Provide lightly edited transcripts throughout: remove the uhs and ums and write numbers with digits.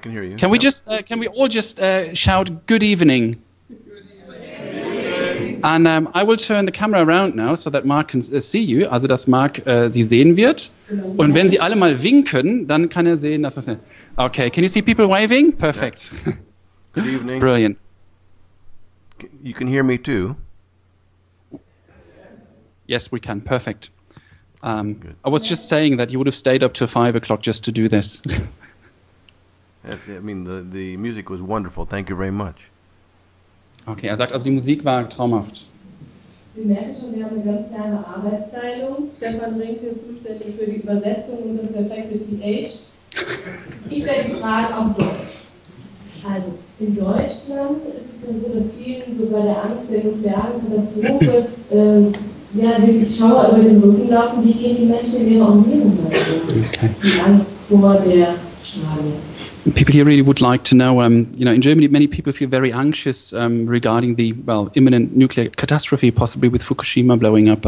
I can hear you. Can we just, can we all just shout good evening? And I will turn the camera around now, so that Mark can see you, also dass Mark Sie sehen wird. Und wenn Sie alle mal winken, dann kann er sehen, dass wir... Okay, can you see people waving? Perfect. Yeah. Good evening. Brilliant. You can hear me too. Yes, we can. Perfect. I was just saying that you would have stayed up till 5 o'clock just to do this. I mean, the music was wonderful. Thank you very much. Okay, er sagt also, die Musik war traumhaft. Sie merken schon, wir haben eine ganz klare Arbeitsteilung. Stefan Rinke zuständig für die Übersetzung und das perfekte TH. Ich stelle die Fragen auf Deutsch. Also, in Deutschland ist es ja so, dass vielen so bei der Angst der nuklearen Katastrophe ja, wirklich Schauer über den Rücken laufen. Wie gehen die Menschen in ihrer Umgebung damit? Okay. Die Angst vor der Strahlung. People here really would like to know, you know, in Germany many people feel very anxious regarding the, well, imminent nuclear catastrophe, possibly with Fukushima blowing up.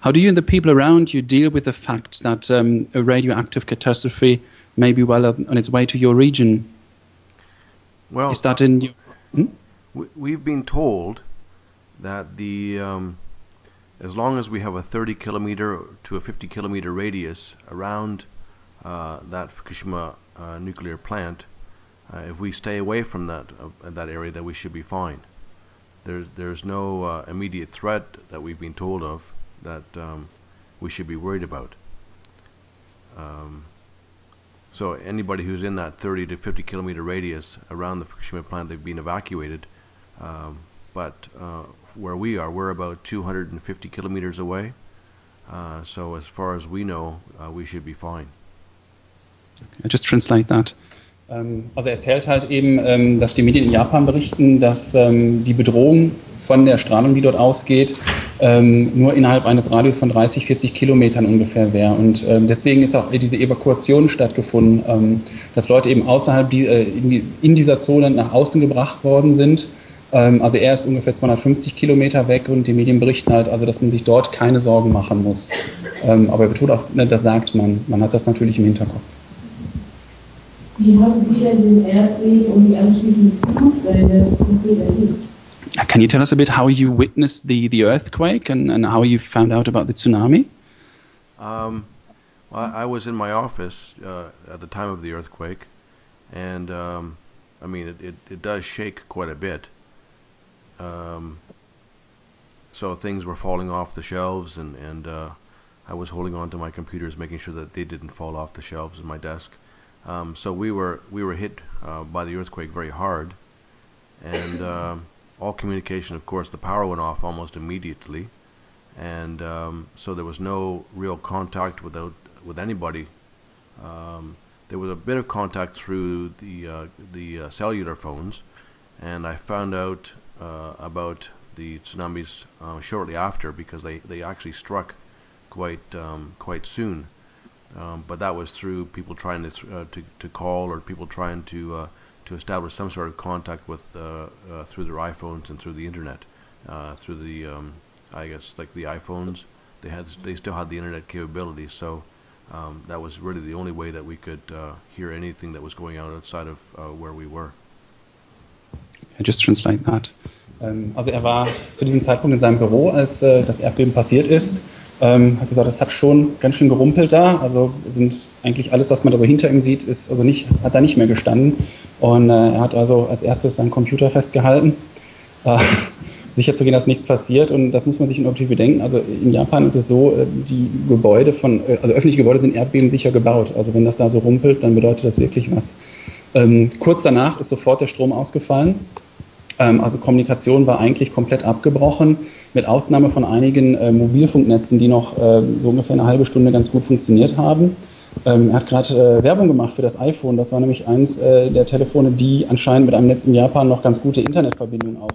How do you and the people around you deal with the fact that a radioactive catastrophe may be well on its way to your region? Well, is that in your... We've been told that the as long as we have a 30-kilometer to a 50-kilometer radius around that Fukushima nuclear plant, if we stay away from that area, that we should be fine. There's no immediate threat that we've been told of that we should be worried about. So anybody who's in that 30 to 50 kilometer radius around the Fukushima plant, they've been evacuated. But where we are, we're about 250 kilometers away. So as far as we know, we should be fine. I just translate that. Also er erzählt halt eben, dass die Medien in Japan berichten, dass die Bedrohung von der Strahlung, die dort ausgeht, nur innerhalb eines Radius von 30, 40 Kilometern ungefähr wäre. Und deswegen ist auch diese Evakuation stattgefunden, dass Leute eben außerhalb in dieser Zone nach außen gebracht worden sind. Also er ist ungefähr 250 Kilometer weg und die Medien berichten halt, also dass man sich dort keine Sorgen machen muss. Aber er betont auch, das sagt man hat das natürlich im Hinterkopf. Wie haben Sie denn den Erdbeben und die anschließende Flutwelle erlebt? Can you tell us a bit how you witnessed the earthquake and how you found out about the tsunami? Well, I was in my office at the time of the earthquake, and I mean it does shake quite a bit. So things were falling off the shelves, and I was holding on to my computers, making sure that they didn't fall off the shelves in my desk. So we were hit by the earthquake very hard, and all communication, of course, the power went off almost immediately, and so there was no real contact with anybody. There was a bit of contact through the cellular phones, and I found out about the tsunamis shortly after, because they actually struck quite soon. But that was through people trying to call, or people trying to establish some sort of contact with through their iPhones and through the internet, through the I guess like the iPhones, they still had the internet capability. So that was really the only way that we could hear anything that was going on outside of where we were. I just translate that. Also er war zu diesem Zeitpunkt in seinem Büro, als das Erdbeben passiert ist. Hat gesagt, es hat schon ganz schön gerumpelt da. Also sind eigentlich alles, was man da so hinter ihm sieht, ist also hat da nicht mehr gestanden. Und er hat also als erstes seinen Computer festgehalten, sicher zu gehen, dass nichts passiert. Und das muss man sich natürlich bedenken. Also in Japan ist es so, die Gebäude also öffentliche Gebäude sind erdbebensicher gebaut. Also wenn das da so rumpelt, dann bedeutet das wirklich was. Kurz danach ist sofort der Strom ausgefallen. Also Kommunikation war eigentlich komplett abgebrochen, mit Ausnahme von einigen Mobilfunknetzen, die noch so ungefähr eine halbe Stunde ganz gut funktioniert haben. Er hat gerade Werbung gemacht für das iPhone. Das war nämlich eins der Telefone, die anscheinend mit einem Netz in Japan noch ganz gute Internetverbindungen auch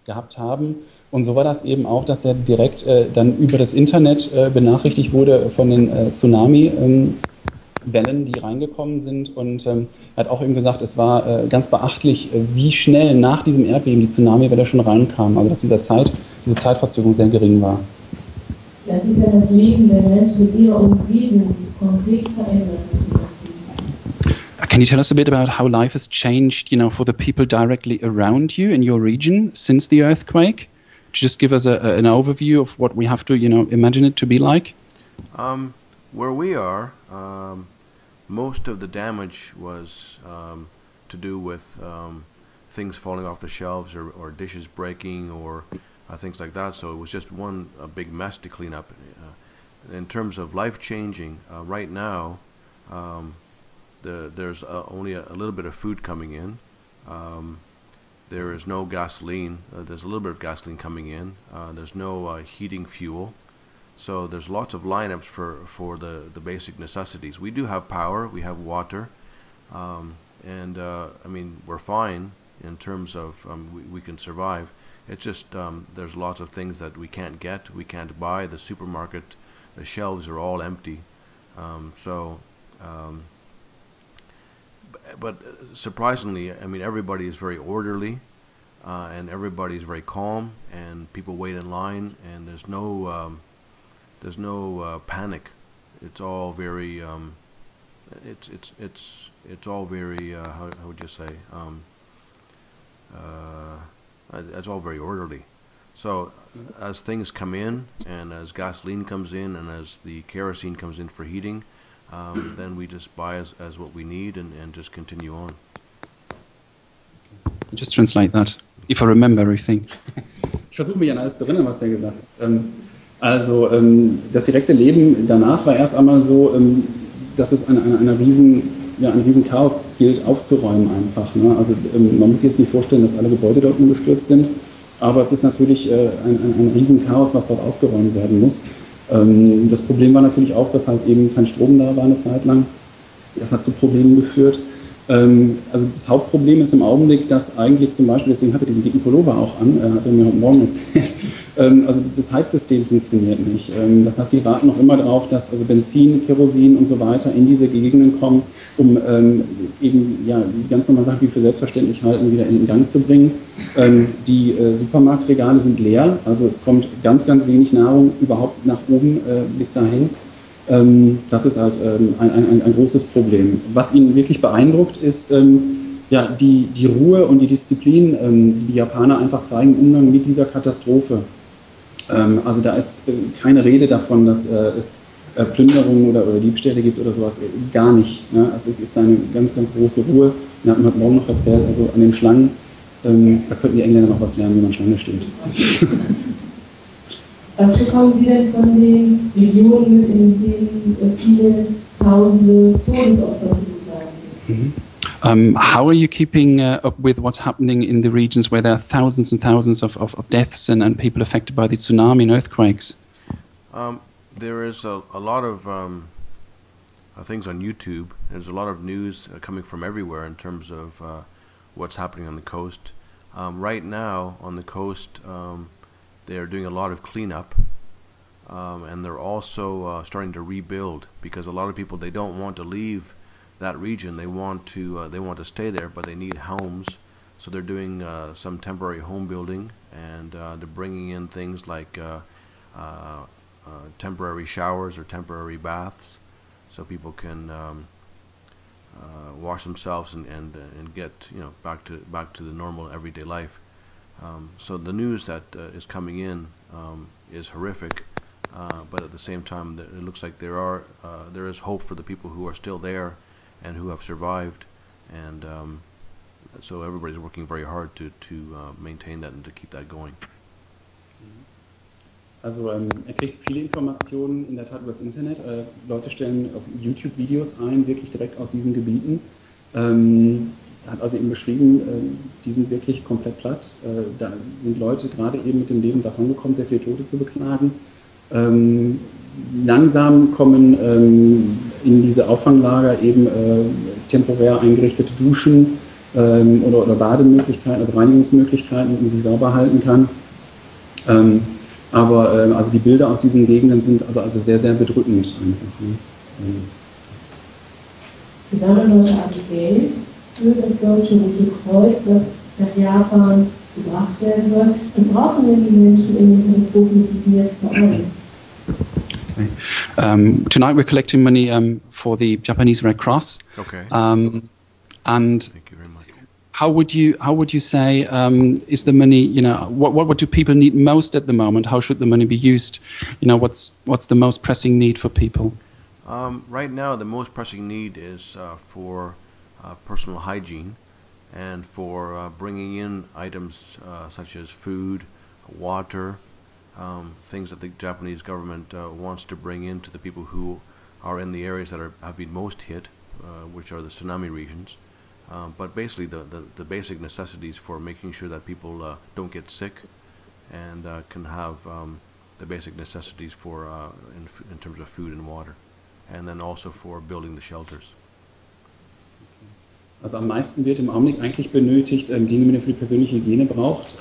gehabt haben. Und so war das eben auch, dass er direkt dann über das Internet benachrichtigt wurde von den Tsunami-Wellen, die reingekommen sind. Und er hat auch eben gesagt, es war ganz beachtlich, wie schnell nach diesem Erdbeben die Tsunami-Welle schon reinkam. Also dass diese Zeitverzögerung sehr gering war. Wie hat sich denn das Leben der Menschen in ihrer Umgebung konkret verändert? Can you tell us a bit about how life has changed, for the people directly around you in your region since the earthquake? Just give us an overview of what we have to, imagine it to be like. Where we are, most of the damage was to do with things falling off the shelves or dishes breaking or things like that. So it was just one big mess to clean up. In terms of life changing, right now, there's only a little bit of food coming in. There is no gasoline. There's a little bit of gasoline coming in. There's no heating fuel. So there's lots of lineups for the basic necessities. We do have power. We have water. And I mean, we're fine in terms of we can survive. It's just there's lots of things that we can't get. We can't buy. The supermarket, the shelves are all empty. But surprisingly, I mean, everybody is very orderly, and everybody is very calm, and people wait in line, and there's no panic. It's all very it's all very how would you say it's all very orderly. So as things come in, and as gasoline comes in, and as the kerosene comes in for heating, then we just buy as what we need and just continue on. Just translate that, if I remember everything. Ich versuche mich an alles zu erinnern, was er gesagt hat. Also das direkte Leben danach war erst einmal so, dass es ein riesen Chaos gilt aufzuräumen einfach. Ne? Also man muss sich jetzt nicht vorstellen, dass alle Gebäude dort umgestürzt sind, aber es ist natürlich ein riesen Chaos, was dort aufgeräumt werden muss. Das Problem war natürlich auch, dass halt eben kein Strom da war eine Zeit lang. Das hat zu Problemen geführt. Also das Hauptproblem ist im Augenblick, dass eigentlich zum Beispiel, deswegen hat er diesen dicken Pullover auch an, hat er mir heute Morgen erzählt, also das Heizsystem funktioniert nicht. Das heißt, die warten noch immer darauf, dass also Benzin, Kerosin und so weiter in diese Gegenden kommen, um eben ja die ganz normalen Sachen, die wir für selbstverständlich halten, wieder in den Gang zu bringen. Die Supermarktregale sind leer, also es kommt ganz, ganz wenig Nahrung überhaupt nach oben bis dahin. Das ist halt ein großes Problem. Was ihn wirklich beeindruckt, ist ja, die Ruhe und die Disziplin, die die Japaner einfach zeigen im Umgang mit dieser Katastrophe. Also da ist keine Rede davon, dass es Plünderungen oder Diebstähle gibt oder sowas, gar nicht. Ne? Also es ist eine ganz, ganz große Ruhe. Wir hatten heute Morgen noch erzählt, also an den Schlangen, da könnten die Engländer noch was lernen, wie man Schlange steht. Was bekommen Sie denn von den Regionen mit, in denen viele Tausende Todesopfer zu beklagen sind? How are you keeping up with what's happening in the regions where there are thousands and thousands of deaths and people affected by the tsunami and earthquakes? There is a lot of things on YouTube. There's a lot of news coming from everywhere in terms of what's happening on the coast. Right now on the coast, they're doing a lot of cleanup, and they're also starting to rebuild, because a lot of people, they don't want to leave that region. They want to stay there, but they need homes. So they're doing some temporary home building, and they're bringing in things like temporary showers or temporary baths, so people can wash themselves and get back to the normal everyday life. So the news that is coming in is horrific, but at the same time, it looks like there is hope for the people who are still there and who have survived, and so everybody's working very hard to maintain that and to keep that going. Also kriegt viele Informationen in der Tat über das Internet. Leute stellen auf YouTube Videos ein, wirklich direkt aus diesen Gebieten. Er hat also eben beschrieben, die sind wirklich komplett platt. Da sind Leute gerade eben mit dem Leben davongekommen, sehr viele Tote zu beklagen. Langsam kommen in diese Auffanglager eben temporär eingerichtete Duschen oder Bademöglichkeiten, also Reinigungsmöglichkeiten, damit man sich sauber halten kann. Aber also die Bilder aus diesen Gegenden sind also sehr, sehr bedrückend einfach. Ne? Wir sammeln heute Abend Geld für das Deutsche Rote Kreuz, das nach Japan gebracht werden soll. Was brauchen denn die Menschen in den Katastrophengebieten jetzt vor allem? Okay. Tonight we're collecting money for the Japanese Red Cross. Okay. And thank you very much. how would you say is the money? You know, what do people need most at the moment? How should the money be used? You know, what's the most pressing need for people? Right now, the most pressing need is for personal hygiene and for bringing in items such as food, water, things that the Japanese government wants to bring in to the people who are in the areas that have been most hit, which are the tsunami regions. But basically, the basic necessities for making sure that people don't get sick and can have the basic necessities for in terms of food and water, and then also for building the shelters. Also am meisten wird im Augenblick eigentlich benötigt, Dinge, die man für die persönliche Hygiene braucht.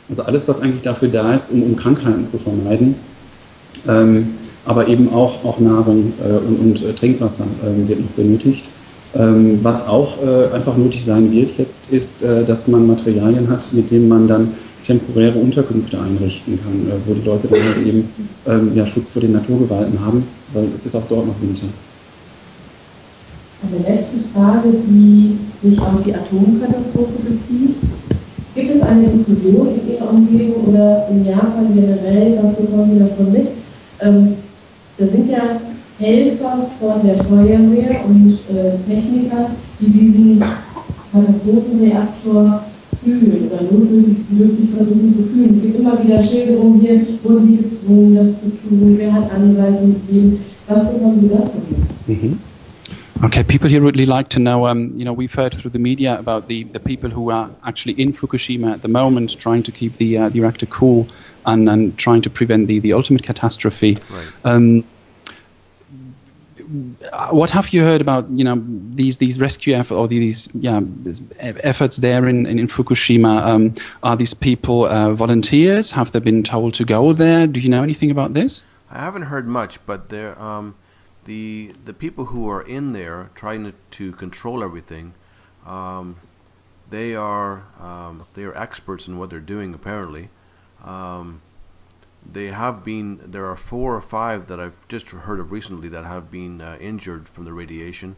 Also alles, was eigentlich dafür da ist, um Krankheiten zu vermeiden. Aber eben auch Nahrung und Trinkwasser wird noch benötigt. Was auch einfach nötig sein wird jetzt, ist, dass man Materialien hat, mit denen man dann temporäre Unterkünfte einrichten kann, wo die Leute dann halt eben Schutz vor den Naturgewalten haben, weil es ist auch dort noch Winter. Eine letzte Frage, die sich auf die Atomkatastrophe bezieht. Gibt es eine Diskussion in Ihrer Umgebung oder in Japan generell, was bekommen Sie davon mit? Da sind ja Helfer von der Feuerwehr und Techniker, die diesen Katastrophenreaktor kühlen oder notdürftig versuchen zu kühlen. Es gibt immer wieder Schilderungen hier, wurden die gezwungen, das zu tun, wer hat Anweisungen gegeben. Was bekommen Sie davon mit? Okay, people here would really like to know, you know, we've heard through the media about the people who are actually in Fukushima at the moment, trying to keep the reactor cool and trying to prevent the ultimate catastrophe. Right. What have you heard about, you know, these rescue efforts or these efforts there in Fukushima? Are these people volunteers? Have they been told to go there? Do you know anything about this? I haven't heard much, but there. The people who are in there trying to control everything, they are experts in what they're doing. Apparently, there are 4 or 5 that I've just heard of recently that have been injured from the radiation.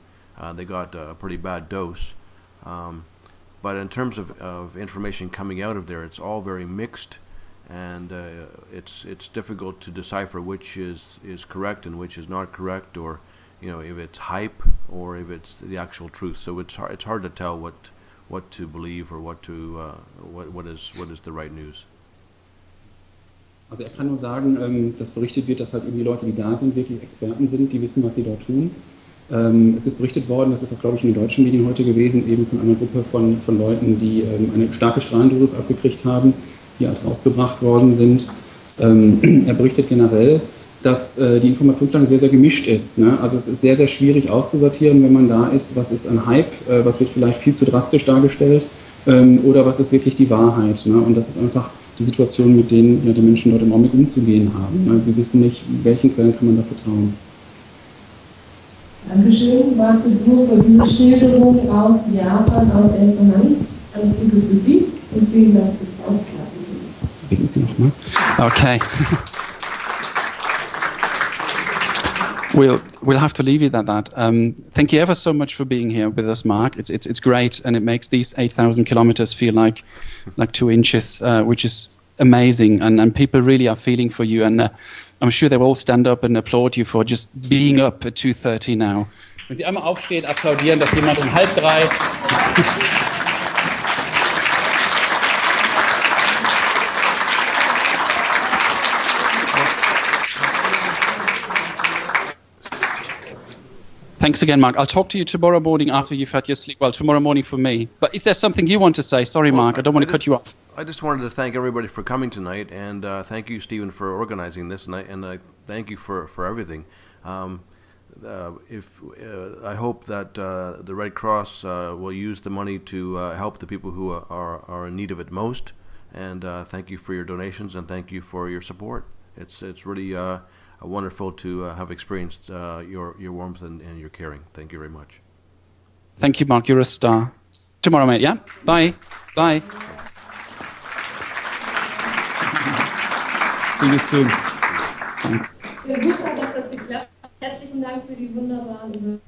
They got a pretty bad dose, but in terms of information coming out of there, it's all very mixed. And it's difficult to decipher which is correct and which is not correct, or you know, if it's hype or if it's the actual truth. So it's hard to tell what to believe or what is the right news. Also kann nur sagen, dass berichtet wird, dass halt irgendwie Leute, die da sind, wirklich Experten sind, die wissen, was sie dort tun. Es ist berichtet worden, das ist auch, glaube ich, in den deutschen Medien heute gewesen, eben von einer Gruppe von Leuten, die eine starke Strahlendosis abgekriegt haben, die halt rausgebracht worden sind. Er berichtet generell, dass die Informationslage sehr, sehr gemischt ist. Ne? Also es ist sehr, sehr schwierig auszusortieren, wenn man da ist, was ist ein Hype, was wird vielleicht viel zu drastisch dargestellt oder was ist wirklich die Wahrheit. Ne? Und das ist einfach die Situation, mit denen die Menschen dort im Augenblick umzugehen haben. Ne? Sie wissen nicht, welchen Quellen kann man da vertrauen. Dankeschön, Marc de Boer, für diese Schilderung aus Japan, aus Essen. Alles Gute für Sie und vielen Dank fürs Aufklären. Reden Sie nochmal. Okay. We'll have to leave it at that. Thank you ever so much for being here with us, Mark. It's great, and it makes these 8,000 kilometers feel like 2 inches, which is amazing. And people really are feeling for you. And I'm sure they will all stand up and applaud you for just being up at 2:30 now. Wenn Sie einmal aufstehen, applaudieren, dass jemand um 2:30. Thanks again, Mark. I'll talk to you tomorrow morning after you've had your sleep. Well, tomorrow morning for me. But is there something you want to say? Sorry, Mark, I don't want to cut you off. I just wanted to thank everybody for coming tonight, and thank you, Stephen, for organizing this, and I thank you for everything. I hope that the Red Cross will use the money to help the people who are in need of it most, and thank you for your donations, and thank you for your support. It's really wonderful to have experienced your warmth and your caring. Thank you very much. Thank you, Mark. You're a star. Tomorrow, mate, yeah? Bye. Bye. See you soon. Thanks. Ja, super, dass das geklappt hat. Herzlichen Dank für die wunderbaren